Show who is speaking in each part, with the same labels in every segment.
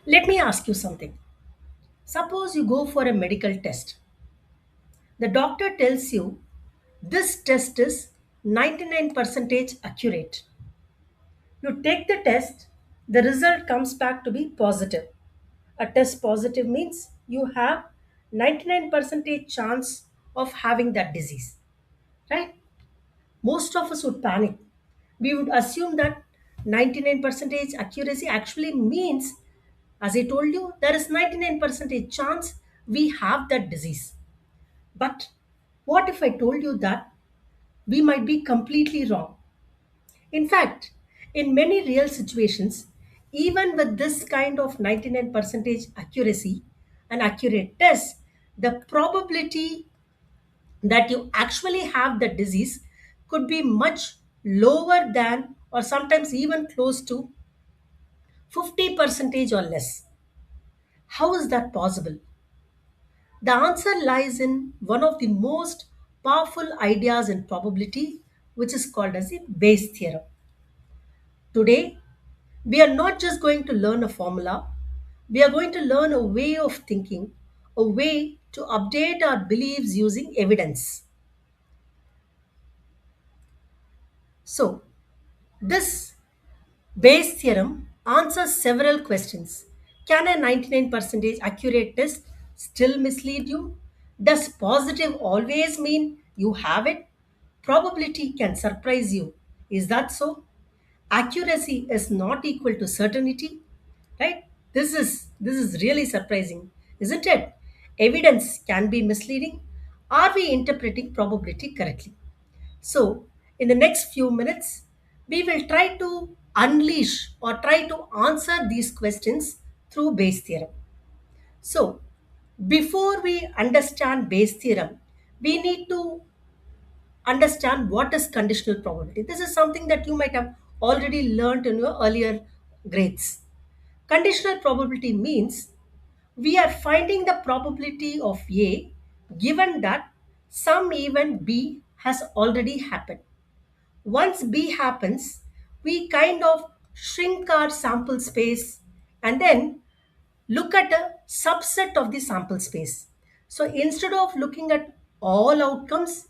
Speaker 1: Let me ask you something. Suppose you go for a medical test. The doctor tells you this test is 99% accurate. You take the test, the result comes back to be positive. A test positive means you have 99% chance of having that disease, right? Most of us would panic. We would assume that 99% accuracy actually means, as I told you, there is 99% chance we have that disease. But what if I told you that we might be completely wrong? In fact, in many real situations, even with this kind of 99% accuracy, an accurate test, the probability that you actually have the disease could be much lower than, or sometimes even close to 50% or less. How is that possible? The answer lies in one of the most powerful ideas in probability, which is called as the Bayes theorem. Today, we are not just going to learn a formula, we are going to learn a way of thinking, a way to update our beliefs using evidence. So, this Bayes theorem answers several questions. Can a 99% accurate test still mislead you? Does positive always mean you have it? Probability can surprise you. Is that so? Accuracy is not equal to certainty, right? This is really surprising, isn't it? Evidence can be misleading. Are we interpreting probability correctly? So, in the next few minutes, we will try to unleash or try to answer these questions through Bayes theorem. So, before we understand Bayes theorem, we need to understand what is conditional probability. This is something that you might have already learned in your earlier grades. Conditional probability means we are finding the probability of A given that some event B has already happened. Once B happens, we kind of shrink our sample space and then look at a subset of the sample space. So instead of looking at all outcomes,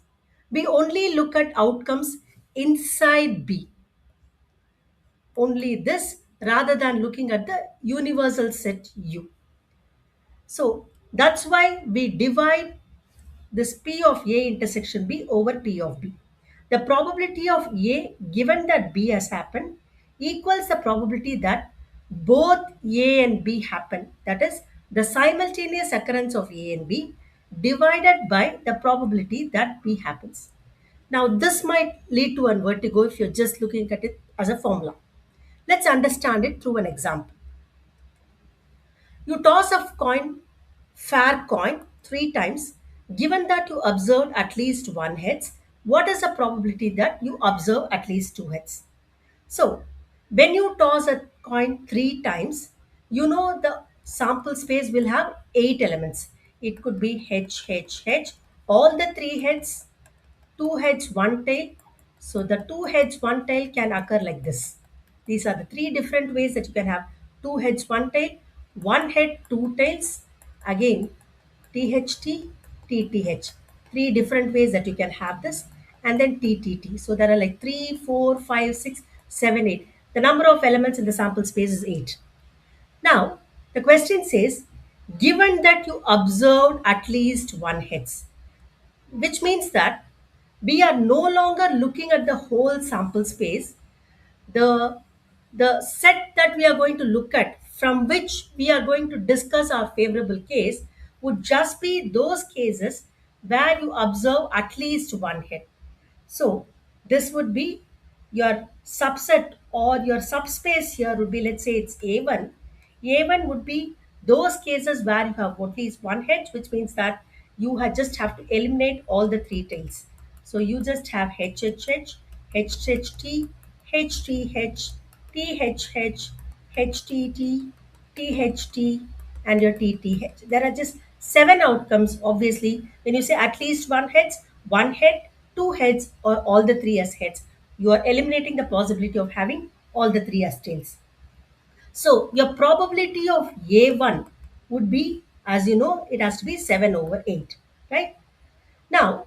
Speaker 1: we only look at outcomes inside B. Only this rather than looking at the universal set U. So that's why we divide this P of A intersection B over P of B. The probability of A given that B has happened equals the probability that both A and B happen. That is the simultaneous occurrence of A and B divided by the probability that B happens. Now this might lead to a vertigo if you're just looking at it as a formula. Let's understand it through an example. You toss a coin, fair coin, three times. Given that you observed at least one heads, what is the probability that you observe at least two heads? So, when you toss a coin three times, you know the sample space will have eight elements. It could be hedge, hedge, hedge, all the three heads, two heads, one tail. So the two heads, one tail can occur like this. These are the three different ways that you can have two heads, one tail, one head, two tails. Again, THT, TTH. Three different ways that you can have this. And then TTT. So there are like 3, 4, 5, 6, 7, 8. The number of elements in the sample space is 8. Now, the question says, given that you observed at least one heads, which means that we are no longer looking at the whole sample space. The the set that we are going to look at from which we are going to discuss our favorable case would just be those cases where you observe at least one head. So this would be your subset or your subspace here would be, let's say it's A1. A1 would be those cases where you have at least one hedge, which means that you just have to eliminate all the three tails. So you just have HHH, HHT, HTH, THH, HTT, THT, and your TTH. There are just seven outcomes, obviously. When you say at least one head, two heads, or all the three as heads, you are eliminating the possibility of having all the three as tails. So your probability of A1 would be, as you know, it has to be 7 over 8, right? Now,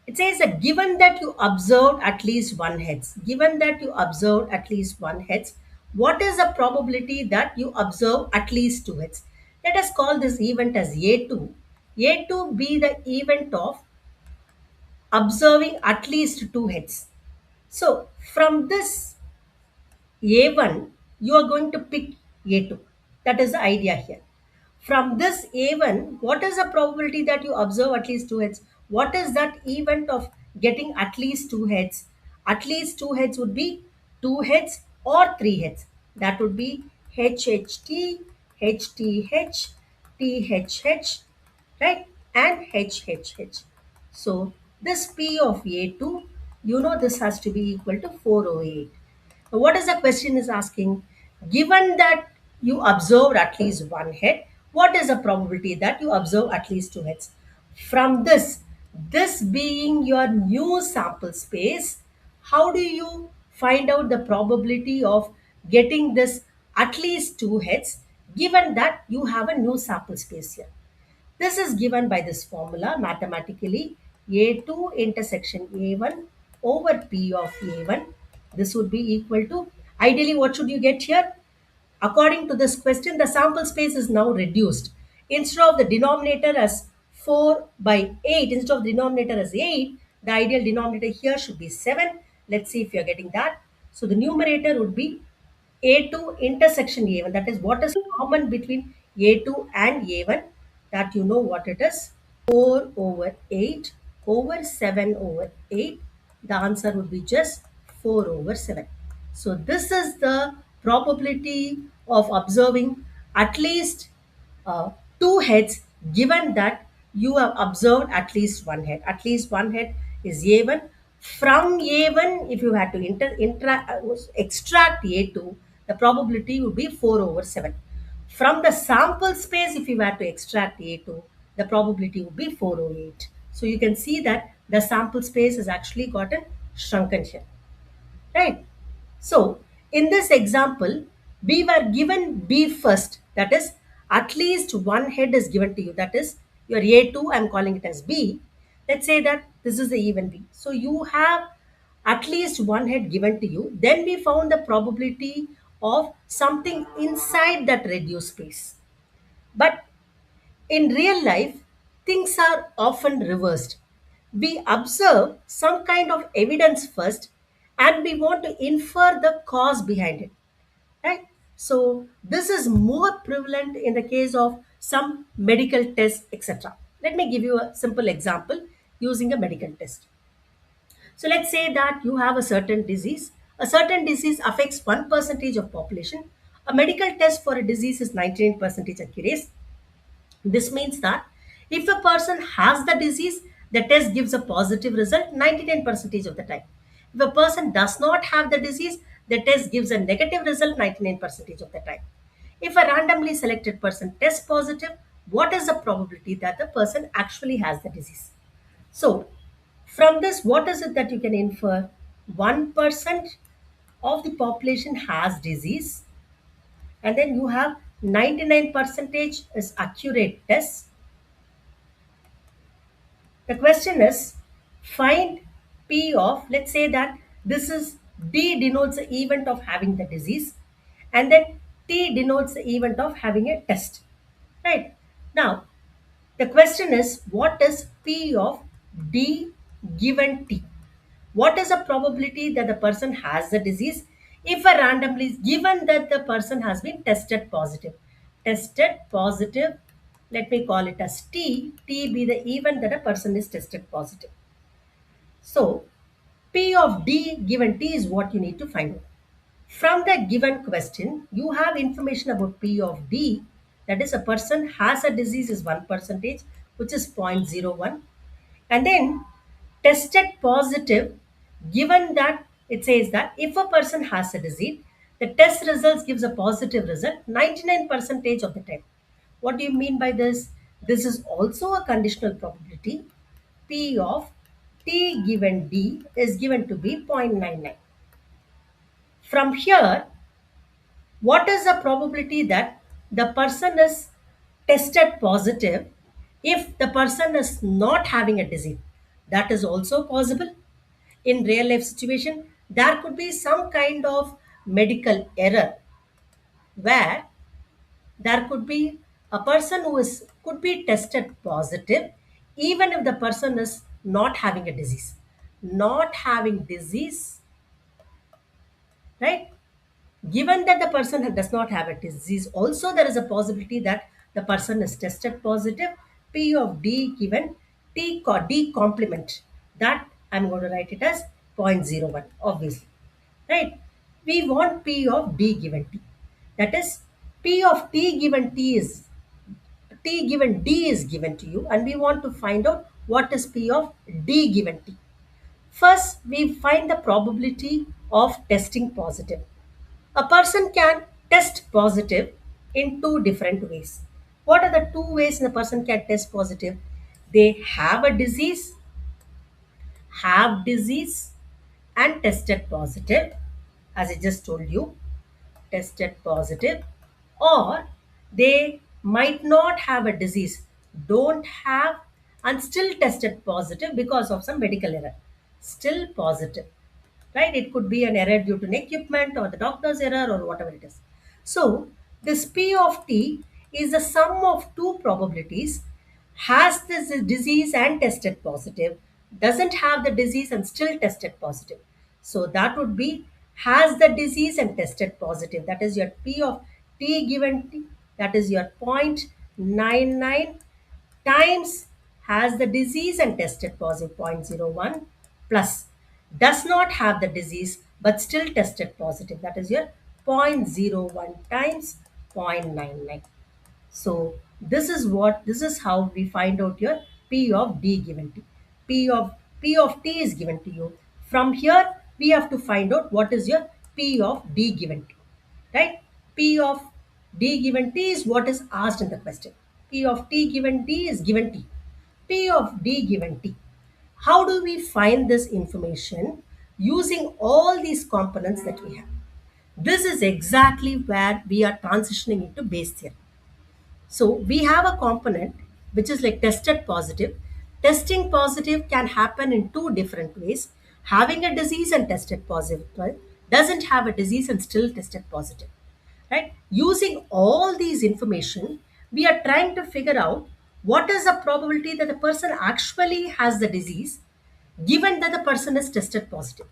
Speaker 1: it says that given that you observed at least one heads, given that you observed at least one heads, what is the probability that you observe at least two heads? Let us call this event as A2. A2 be the event of observing at least two heads. So from this A1, you are going to pick A2. That is the idea here. From this A1, what is the probability that you observe at least two heads? What is that event of getting at least two heads? At least two heads would be two heads or three heads. That would be HHT, HTH, THH, right? And HHH. So this P of A2, you know this has to be equal to 408. Now, what is the question is asking? Given that you observed at least one head, what is the probability that you observe at least two heads? From this being your new sample space, how do you find out the probability of getting this at least two heads given that you have a new sample space here? This is given by this formula mathematically A2 intersection A1 over P of A1. This would be equal to, ideally, what should you get here? According to this question, the sample space is now reduced. Instead of the denominator as 4 by 8, instead of the denominator as 8, the ideal denominator here should be 7. Let's see if you're getting that. So the numerator would be A2 intersection A1. That is what is common between A2 and A1. That you know what it is. 4 over 8 over 7 over 8. The answer would be just 4 over 7. So this is the probability of observing at least two heads given that you have observed at least one head. At least one head is A1. From A1, if you had to extract A2, the probability would be 4 over 7. From the sample space, if you had to extract A2, the probability would be 4 over 8. So you can see that the sample space has actually gotten shrunken here, right? So, in this example, we were given B first, that is, at least one head is given to you, that is, your A2, I'm calling it as B. Let's say that this is the even B. So, you have at least one head given to you. Then we found the probability of something inside that reduced space. But in real life, things are often reversed. We observe some kind of evidence first and we want to infer the cause behind it, right? So, this is more prevalent in the case of some medical tests, etc. Let me give you a simple example using a medical test. So, let's say that you have a certain disease. A certain disease affects 1% of population. A medical test for a disease is 99% accurate. This means that if a person has the disease, the test gives a positive result 99% of the time. If a person does not have the disease, the test gives a negative result 99% of the time. If a randomly selected person tests positive, what is the probability that the person actually has the disease? So, from this, what is it that you can infer? 1% of the population has disease, and then you have 99 percentage is accurate test. The question is find P of, let's say that this is D denotes the event of having the disease and then T denotes the event of having a test. Right? Now, the question is what is P of D given T? What is the probability that the person has the disease if a randomly given that the person has been tested positive? Tested positive, let me call it as T be the event that a person is tested positive. So, P of D given T is what you need to find out. From the given question, you have information about P of D, that is a person has a disease is 1%, which is 0.01. And then tested positive, given that it says that if a person has a disease, the test results gives a positive result 99% of the time. What do you mean by this? This is also a conditional probability. P of T given D is given to be 0.99. From here, What is the probability that the person is tested positive if the person is not having a disease? That is also possible. In real life situation, there could be some kind of medical error where there could be a person who is could be tested positive even if the person is not having a disease. Not having disease, right? Given that the person does not have a disease, also there is a possibility that the person is tested positive. P of D given D complement, that I'm going to write it as 0.01, obviously, right? We want P of D given T. That is, P of T given T is T given D is given to you, and we want to find out what is P of D given T. First, we find the probability of testing positive. A person can test positive in two different ways. What are the two ways a person can test positive? They have disease, and tested positive, as I just told you, tested positive, or they might not have a disease, don't have, and still tested positive because of some medical error. Still positive, right? It could be an error due to an equipment or the doctor's error or whatever it is. So, this P of T is the sum of two probabilities: has this disease and tested positive, doesn't have the disease and still tested positive. So, that would be has the disease and tested positive. That is your P of T given T, that is your 0.99 times has the disease and tested positive, 0.01, plus does not have the disease but still tested positive, that is your 0.01 times 0.99. So this is how we find out your P of D given T. P of T is given to you. From here we have to find out what is your P of D given T. Right? P of D given T is what is asked in the question. P of T given D is given T. P of D given T. How do we find this information using all these components that we have? This is exactly where we are transitioning into Bayes theory. So we have a component which is like tested positive. Testing positive can happen in two different ways. Having a disease and tested positive, right? Doesn't have a disease and still tested positive. Right? Using all these information, we are trying to figure out what is the probability that the person actually has the disease given that the person is tested positive.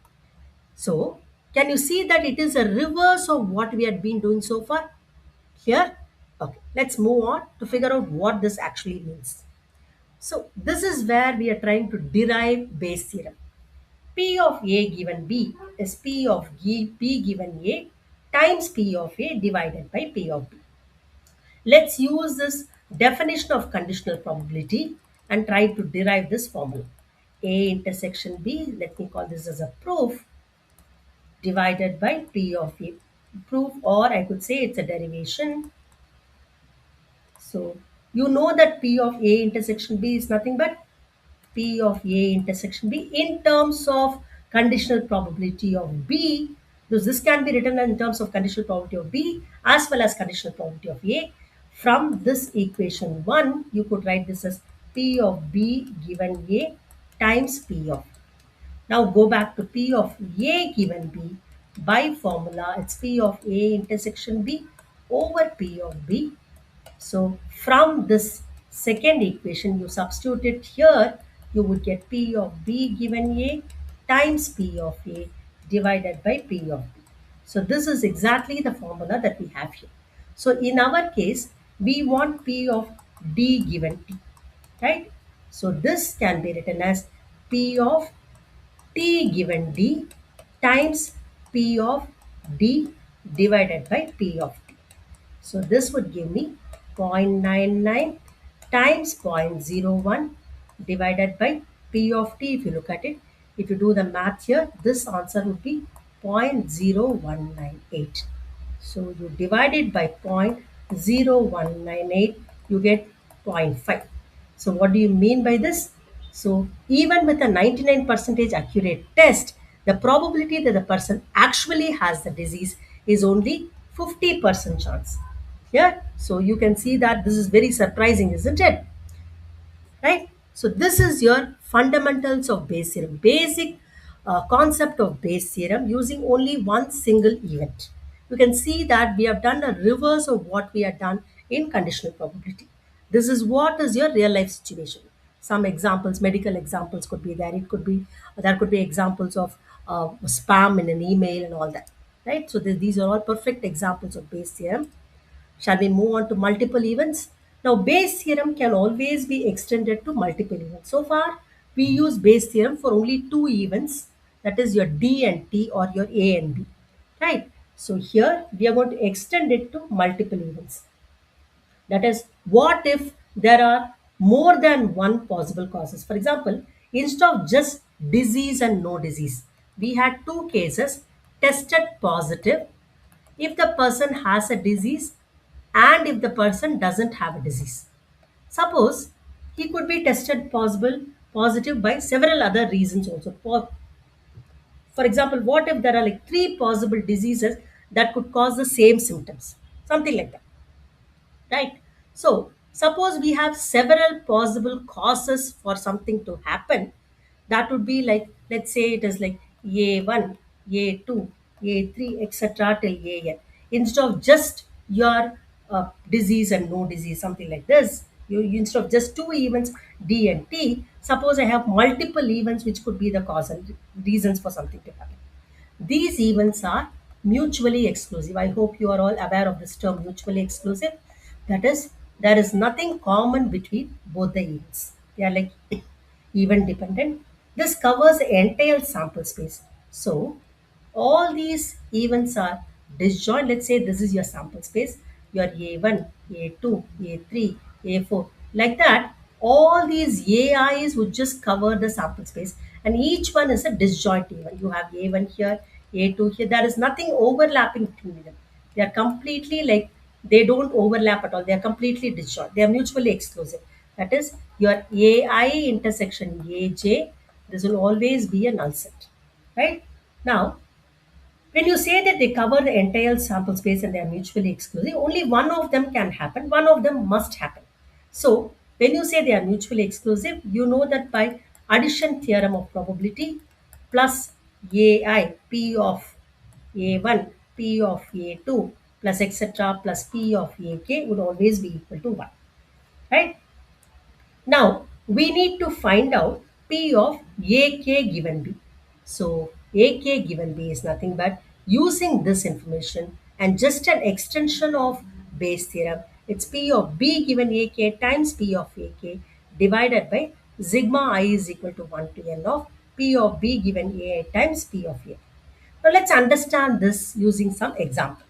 Speaker 1: So, can you see that it is a reverse of what we had been doing so far? Here? Okay, let's move on to figure out what this actually means. So, this is where we are trying to derive Bayes theorem. P of A given B is P of B given A times P of A divided by P of B. Let's use this definition of conditional probability and try to derive this formula. A intersection B, let me call this as a proof, divided by P of A. Proof, or I could say it's a derivation. So you know that P of A intersection B is nothing but P of A intersection B in terms of conditional probability of B, because this can be written in terms of conditional probability of B as well as conditional probability of A. From this equation 1, you could write this as P of B given A times P of. Now go back to P of A given B. By formula, it's P of A intersection B over P of B. So from this second equation, you substitute it here, you would get P of B given A times P of A divided by P of B. So this is exactly the formula that we have here. So in our case, we want P of D given T, right? So this can be written as P of T given D times P of D divided by P of T. So this would give me 0.99 times 0.01 divided by P of T. If you look at it, if you do the math here, this answer would be 0.0198. So you divide it by 0.0198, you get zero point 0.5. So what do you mean by this? So even with a 99% accurate test, the probability that the person actually has the disease is only 50% chance. Yeah, so you can see that this is very surprising, isn't it? Right? So this is your fundamentals of Bayes theorem, basic concept of Bayes theorem using only one single event. You can see that we have done a reverse of what we had done in conditional probability. This is what is your real life situation. Some examples, medical examples could be there. It could be there could be examples of spam in an email and all that. Right? So these are all perfect examples of Bayes theorem. Shall we move on to multiple events? Now, Bayes theorem can always be extended to multiple events. So far, we use Bayes theorem for only two events, that is your D and T or your A and B, right? So here we are going to extend it to multiple events. That is, what if there are more than one possible causes? For example, instead of just disease and no disease, we had two cases tested positive if the person has a disease and if the person doesn't have a disease. Suppose he could be tested possible positive by several other reasons also. For example, what if there are like three possible diseases that could cause the same symptoms? Something like that, right? So suppose we have several possible causes for something to happen. That would be like, let's say it is like A1, A2, A3, etc. till AN. Instead of just your disease and no disease, something like this, instead of just two events, D and T, suppose I have multiple events which could be the cause and reasons for something to happen. These events are mutually exclusive. I hope you are all aware of this term, mutually exclusive. That is, there is nothing common between both the events. They are like event dependent. This covers the entire sample space. So, all these events are disjoint. Let's say this is your sample space, your A1, A2, A3, A4. Like that, all these AIs would just cover the sample space, and each one is a disjoint event. You have A1 here, A2 here. There is nothing overlapping between them. They are completely like, they don't overlap at all. They are completely disjoint. They are mutually exclusive. That is, your AI intersection AJ, this will always be a null set. Right? Now, when you say that they cover the entire sample space and they are mutually exclusive, only one of them can happen, one of them must happen. So, when you say they are mutually exclusive, you know that by addition theorem of probability plus AI P of A1, P of A2 plus etc. plus P of AK would always be equal to 1. Right? Now, we need to find out P of AK given B. So, AK given B is nothing but using this information and just an extension of Bayes theorem. It's P of B given AK times P of AK divided by sigma I is equal to 1 to n of P of B given AI times P of A. Now, let's understand this using some example.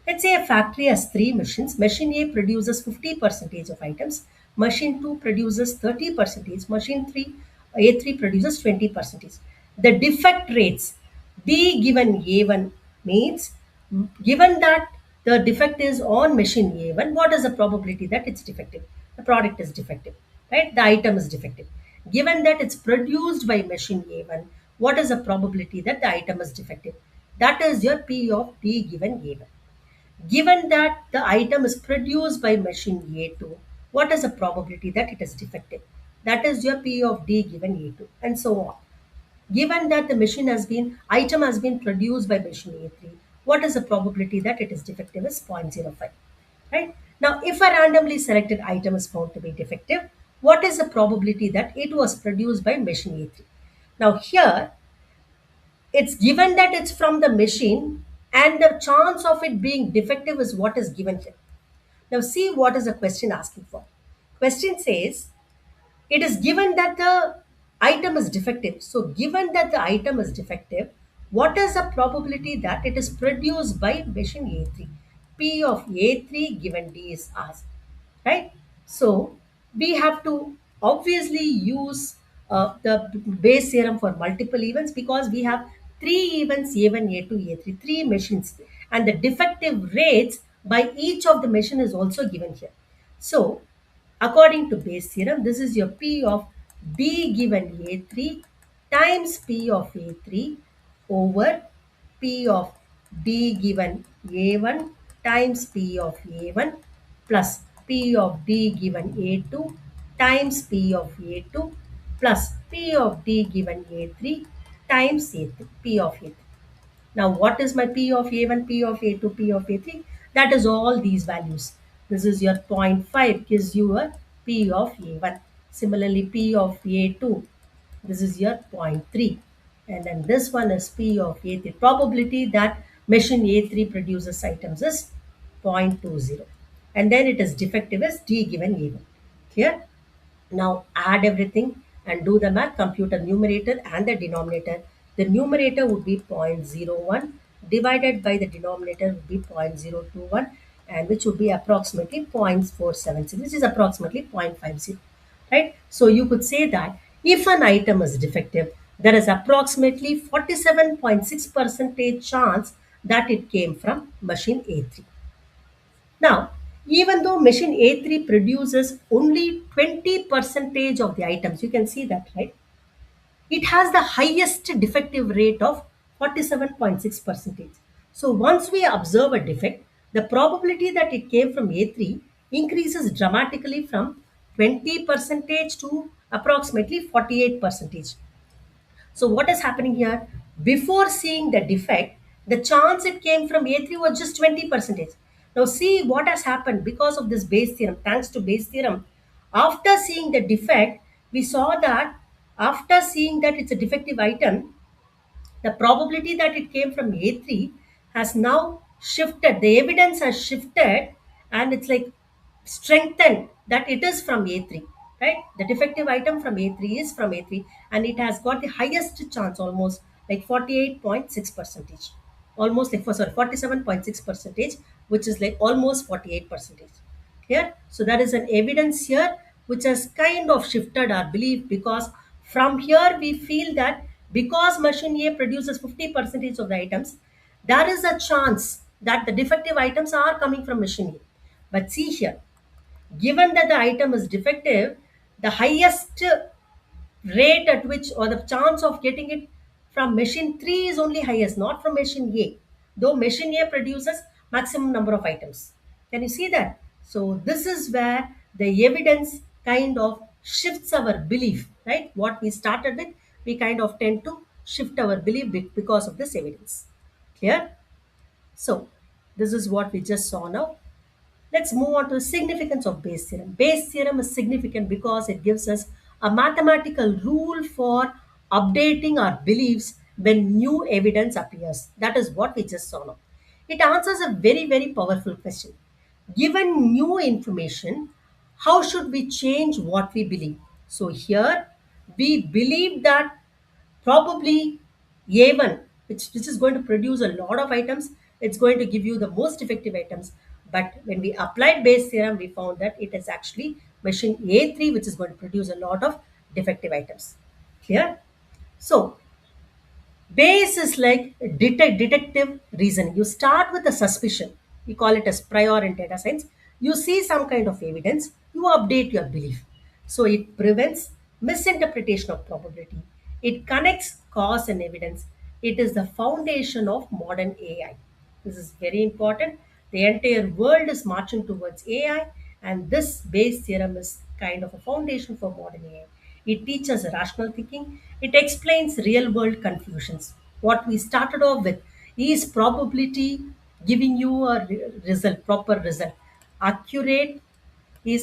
Speaker 1: Let's say a factory has three machines. Machine A produces 50% of items. Machine 2 produces 30%. Machine 3, A3 produces 20%. The defect rates B given A1 means, given that the defect is on machine A1, what is the probability that it's defective? The product is defective, right? The item is defective. Given that it's produced by machine A1, what is the probability that the item is defective? That is your P of D given A1. Given that the item is produced by machine A2, what is the probability that it is defective? That is your P of D given A2, and so on. Given that the item has been produced by machine A3, what is the probability that it is defective is 0.05. Right? Now, if a randomly selected item is found to be defective, what is the probability that it was produced by machine A3? Now, here it's given that it's from the machine and the chance of it being defective is what is given here. Now see what is the question asking for. Question says it is given that the item is defective. So given that the item is defective, what is the probability that it is produced by machine A3? P of A3 given D is asked, right? So we have to obviously use the Bayes theorem for multiple events because we have three events A1, A2, A3, three machines, and the defective rates by each of the machine is also given here. So according to Bayes theorem, this is your P of B given A3 times P of A3 over P of D given A1 times P of A1 plus P of D given A2 times P of A2 plus P of D given A3 times A3, P of A3. Now, what is my P of A1, P of A2, P of A3? That is all these values. This is your zero point 0.5 gives you a P of A1. Similarly, P of A2, this is your zero point 0.3. And then this one is P of A3. Probability that machine A3 produces items is 0.20. And then it is defective as D given A1. Clear? Now add everything and do the math, compute the numerator and the denominator. The numerator would be 0.01 divided by the denominator would be 0.021, and which would be approximately 0.476, which is approximately 0.50. Right? So you could say that if an item is defective, there is approximately 47.6% chance that it came from machine A3. Now, even though machine A3 produces only 20 percentage of the items, you can see that, right? It has the highest defective rate of 47.6 percentage. So once we observe a defect, the probability that it came from A3 increases dramatically from 20 percentage to approximately 48 percentage. So what is happening here? Before seeing the defect, the chance it came from A3 was just 20 percentage. Now see what has happened because of this Bayes theorem. Thanks to Bayes theorem, after seeing the defect, we saw that after seeing that it's a defective item, the probability that it came from A3 has now shifted. The evidence has shifted and it's like strengthened that it is from A3, right? The defective item from A3 is from A3 and it has got the highest chance, almost like 48.6 percentage. Almost like, sorry, 47.6 percentage, which is like almost 48 percentage. Here, so there is an evidence here which has kind of shifted our belief, because from here we feel that because machine A produces 50 percentage of the items, there is a chance that the defective items are coming from machine A. But see here, given that the item is defective, the highest rate at which, or the chance of getting it from machine 3 is only highest, not from machine A, though machine A produces maximum number of items. Can you see that? So this is where the evidence kind of shifts our belief, right? What we started with, we kind of tend to shift our belief because of this evidence. Clear? So this is what we just saw now. Let's move on to the significance of Bayes theorem. Bayes theorem is significant because it gives us a mathematical rule for updating our beliefs when new evidence appears. That is what we just saw now. It answers a very, very powerful question. Given new information, how should we change what we believe? So here we believe that probably A1, which is going to produce a lot of items, it's going to give you the most effective items. But when we applied Bayes theorem, we found that it is actually machine A3 which is going to produce a lot of defective items. Clear? So Bayes is like detective reasoning. You start with a suspicion. We call it as prior in data science. You see some kind of evidence, you update your belief. So it prevents misinterpretation of probability. It connects cause and evidence. It is the foundation of modern AI. This is very important. The entire world is marching towards AI, and this Bayes theorem is kind of a foundation for modern AI. It teaches rational thinking. It explains real world confusions. What we started off with is probability giving you a result, proper result. Accurate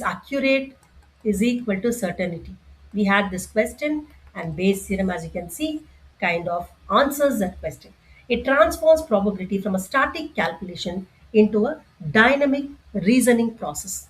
Speaker 1: accurate is equal to certainty. We had this question, and Bayes theorem, as you can see, kind of answers that question. It transforms probability from a static calculation into a dynamic reasoning process.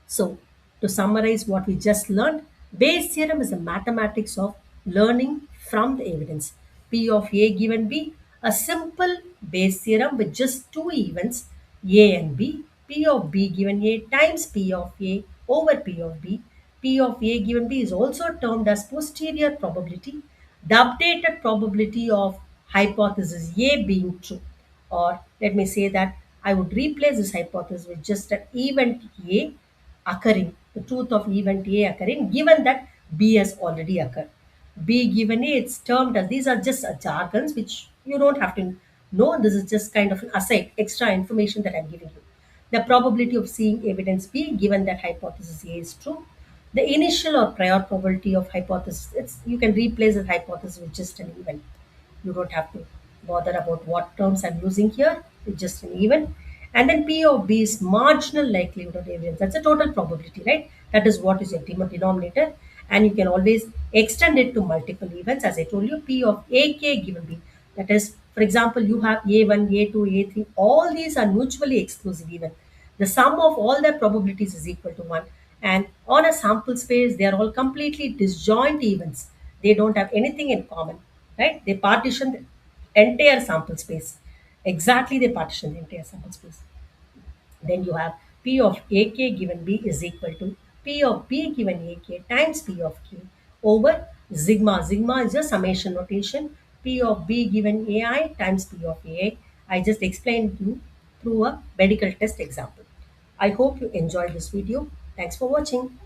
Speaker 1: So, to summarize what we just learned, Bayes theorem is the mathematics of learning from the evidence. P of A given B, a simple Bayes theorem with just two events, A and B. P of B given A times P of A over P of B. P of A given B is also termed as posterior probability, the updated probability of hypothesis A being true. Or let me say that I would replace this hypothesis with just an event A occurring, the truth of event A occurring, given that B has already occurred. B given A, it's termed as, these are just jargons which you don't have to No, this is just kind of an aside, extra information that I'm giving you. The probability of seeing evidence B given that hypothesis A is true. The initial or prior probability of hypothesis, you can replace the hypothesis with just an even. You don't have to bother about what terms I'm using here. It's just an even. And then P of B is marginal likelihood of evidence. That's a total probability, right? That is what is your denominator. And you can always extend it to multiple events. As I told you, P of AK given B. That is, for example, you have A1, A2, A3. All these are mutually exclusive even. The sum of all their probabilities is equal to 1. And on a sample space, they are all completely disjoint events. They don't have anything in common, right? They partition the entire sample space. Exactly, they partition the entire sample space. Then you have P of AK given B is equal to P of B given AK times P of Q over sigma. Sigma is a summation notation. P of B given AI times P of AI. I just explained to you through a medical test example. I hope you enjoyed this video. Thanks for watching.